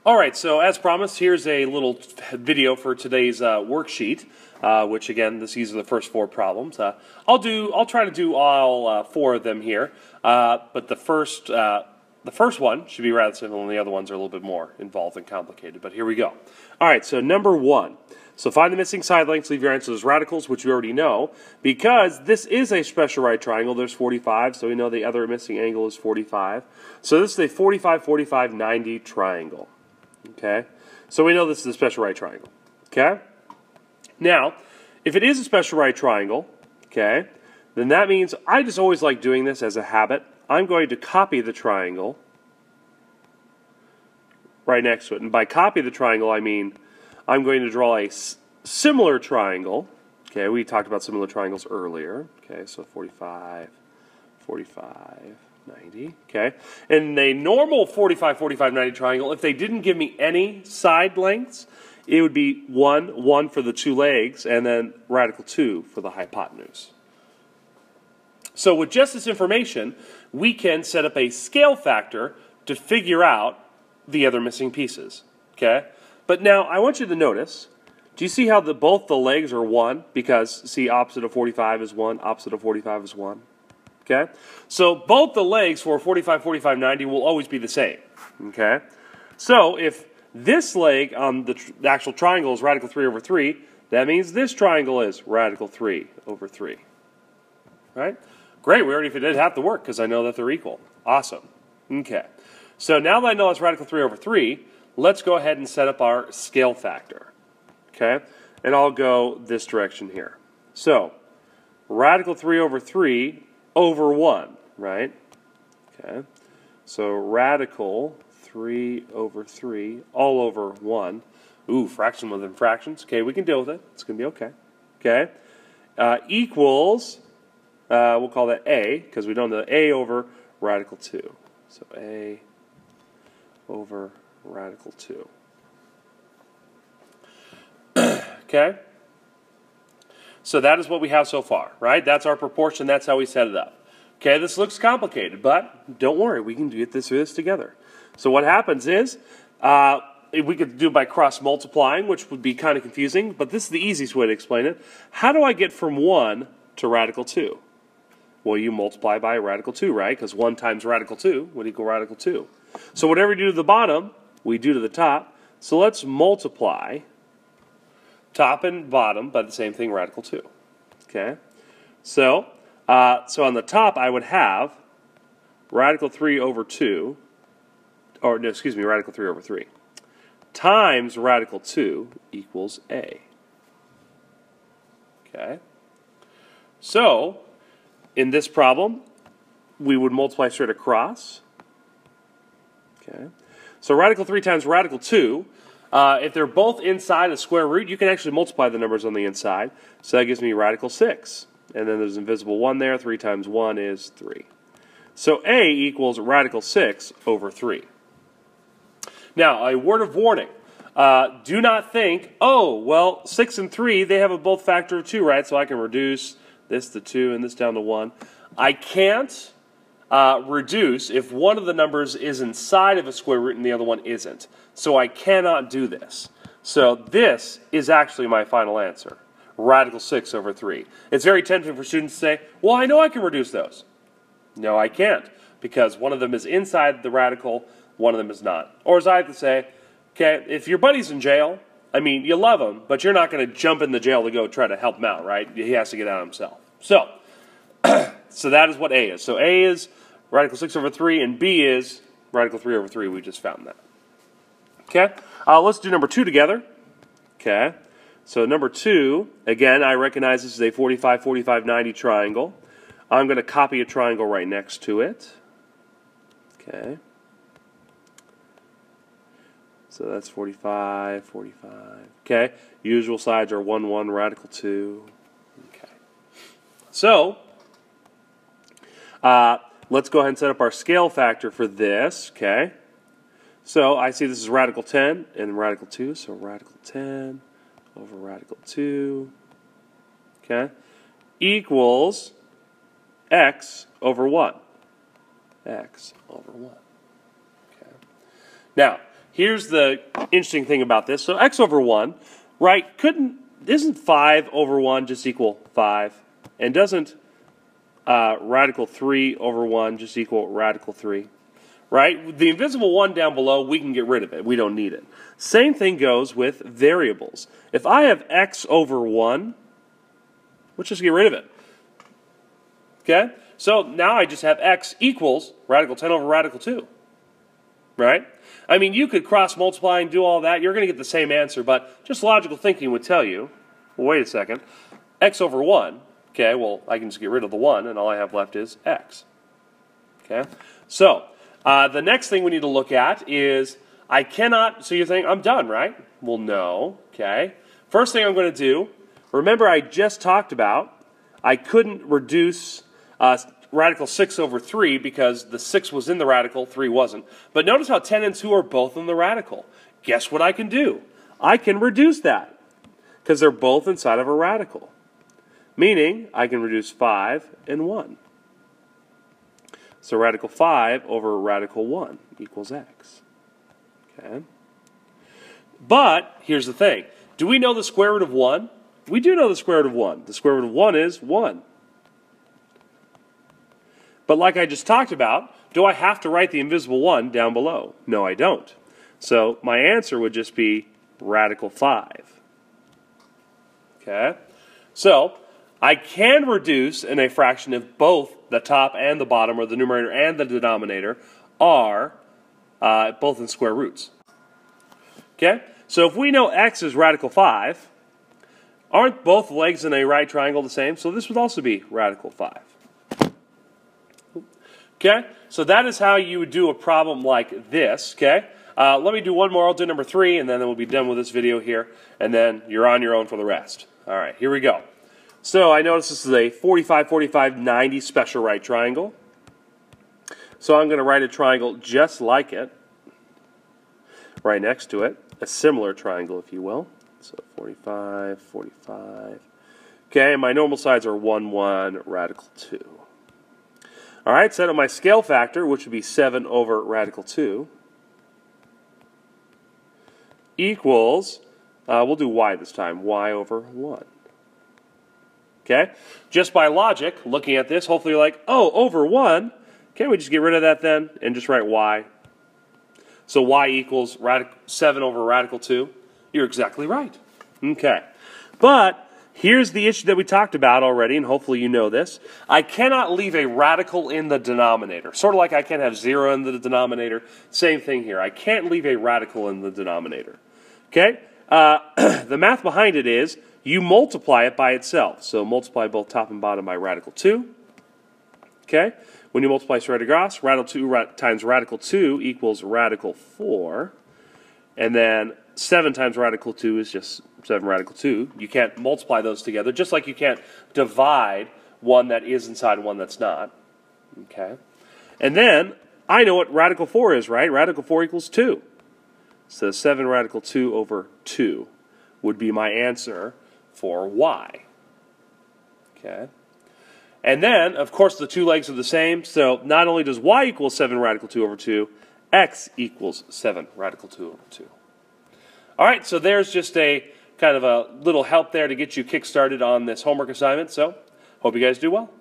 Alright, so as promised, here's a little video for today's worksheet, which again, these are the first 4 problems. I'll try to do all 4 of them here, but the first one should be rather simple, and the other ones are a little bit more involved and complicated. But here we go. Alright, so number 1. So find the missing side lengths, leave your answers as radicals, which we already know. Because this is a special right triangle, there's 45, so we know the other missing angle is 45. So this is a 45, 45, 90 triangle. Okay, so we know this is a special right triangle. Okay, now if it is a special right triangle, okay, then that means I just always like doing this as a habit. I'm going to copy the triangle right next to it, and by copy the triangle I mean I'm going to draw a similar triangle. Okay, we talked about similar triangles earlier. Okay, so 45, 45. 90, okay? In a normal 45, 45, 90 triangle, if they didn't give me any side lengths, it would be 1 for the 2 legs, and then radical 2 for the hypotenuse. So with just this information, we can set up a scale factor to figure out the other missing pieces, okay? But now, I want you to notice, do you see how both the legs are 1? Because, see, opposite of 45 is 1, opposite of 45 is 1. Okay, so both the legs for 45, 45, 90 will always be the same. Okay, so if this leg on the actual triangle is radical 3 over 3, that means this triangle is radical 3 over 3. Right? Great, we already did half the work because I know that they're equal. Awesome. Okay, so now that I know it's radical 3 over 3, let's go ahead and set up our scale factor. Okay, and I'll go this direction here. So radical 3 over 3 over 1, right? Okay, so radical 3 over 3 all over 1. Ooh, fraction within fractions. Okay, we can deal with it. It's going to be okay. Okay, equals, we'll call that A, because we don't know A over radical 2. So A over radical 2. Okay? So that is what we have so far, right? That's our proportion. That's how we set it up. Okay, this looks complicated, but don't worry. We can get this together. So what happens is, we could do it by cross-multiplying, which would be kind of confusing, but this is the easiest way to explain it. How do I get from 1 to radical 2? Well, you multiply by radical 2, right? Because 1 times radical 2 would equal radical 2. So whatever you do to the bottom, we do to the top. So let's multiply top and bottom by the same thing, radical 2. Okay? So on the top I would have radical 3 over 2, or no, excuse me, radical 3 over 3, times radical 2 equals A. Okay? So, in this problem, we would multiply straight across. Okay? So radical 3 times radical 2, if they're both inside a square root, you can actually multiply the numbers on the inside. So that gives me radical 6. And then there's an invisible 1 there. 3 times 1 is 3. So A equals radical 6 over 3. Now, a word of warning. Do not think, oh, well, 6 and 3, they have a both factor of 2, right? So I can reduce this to 2 and this down to 1. I can't reduce if one of the numbers is inside of a square root and the other one isn't. So I cannot do this. So this is actually my final answer, radical 6 over 3. It's very tempting for students to say, well, I know I can reduce those. No, I can't, because one of them is inside the radical, one of them is not. Or as I have to say, okay, if your buddy's in jail, I mean, you love him, but you're not going to jump in the jail to go try to help him out, right? He has to get out himself. So, so that is what A is. So A is radical 6 over 3, and B is radical 3 over 3. We just found that. Okay, let's do number 2 together. Okay, so number 2, again, I recognize this is a 45, 45, 90 triangle. I'm going to copy a triangle right next to it. Okay, so that's 45, 45. Okay, usual sides are 1, 1, radical 2. Okay, so let's go ahead and set up our scale factor for this. Okay, so I see this is radical 10 and radical 2, so radical 10 over radical 2, okay, equals x over 1. X over 1. Okay. Now, here's the interesting thing about this. So x over 1, right, isn't 5 over 1 just equal 5? And doesn't radical 3 over 1 just equal radical 3? Right? The invisible 1 down below, we can get rid of it. We don't need it. Same thing goes with variables. If I have x over 1, let's just get rid of it. Okay? So now I just have x equals radical 10 over radical 2. Right? I mean, you could cross multiply and do all that. You're going to get the same answer, but just logical thinking would tell you, well, wait a second, x over 1, okay, well, I can just get rid of the 1, and all I have left is x. Okay? So, the next thing we need to look at is I cannot, so you're thinking, I'm done, right? Well, no, okay. First thing I'm going to do, remember I just talked about, I couldn't reduce radical 6 over 3 because the 6 was in the radical, 3 wasn't. But notice how 10 and 2 are both in the radical. Guess what I can do? I can reduce that because they're both inside of a radical. Meaning, I can reduce 5 and 1. So radical 5 over radical 1 equals x. Okay. But, here's the thing. Do we know the square root of 1? We do know the square root of 1. The square root of 1 is 1. But like I just talked about, do I have to write the invisible 1 down below? No, I don't. So my answer would just be radical 5. Okay? So, I can reduce in a fraction if both the top and the bottom, or the numerator and the denominator, are both in square roots. Okay? So if we know x is radical 5, aren't both legs in a right triangle the same? So this would also be radical 5. Okay? So that is how you would do a problem like this. Okay? Let me do one more. I'll do number 3, and then we'll be done with this video here. And then you're on your own for the rest. All right, here we go. So I notice this is a 45, 45, 90 special right triangle. So I'm going to write a triangle just like it. Right next to it. A similar triangle, if you will. So 45, 45. Okay, and my normal sides are 1, 1, radical 2. All right, set up my scale factor, which would be 7 over radical 2, equals, we'll do y this time, y over 1. Okay? Just by logic, looking at this, hopefully you're like, oh, over 1, can't we just get rid of that then and just write y? So y equals 7 over radical 2. You're exactly right. Okay. But here's the issue that we talked about already, and hopefully you know this. I cannot leave a radical in the denominator. Sort of like I can't have 0 in the denominator. Same thing here. I can't leave a radical in the denominator. Okay? The math behind it is you multiply it by itself. So multiply both top and bottom by radical 2. Okay? When you multiply straight across, radical 2 times radical 2 equals radical 4. And then 7 times radical 2 is just 7 radical 2. You can't multiply those together, just like you can't divide one that is inside one that's not. Okay? And then, I know what radical 4 is, right? Radical 4 equals 2. So 7 radical 2 over 2 would be my answer for y. Okay? And then, of course, the two legs are the same, so not only does y equal 7 radical 2 over 2, x equals 7 radical 2 over 2. All right, so there's just a kind of a little help there to get you kick-started on this homework assignment, so hope you guys do well.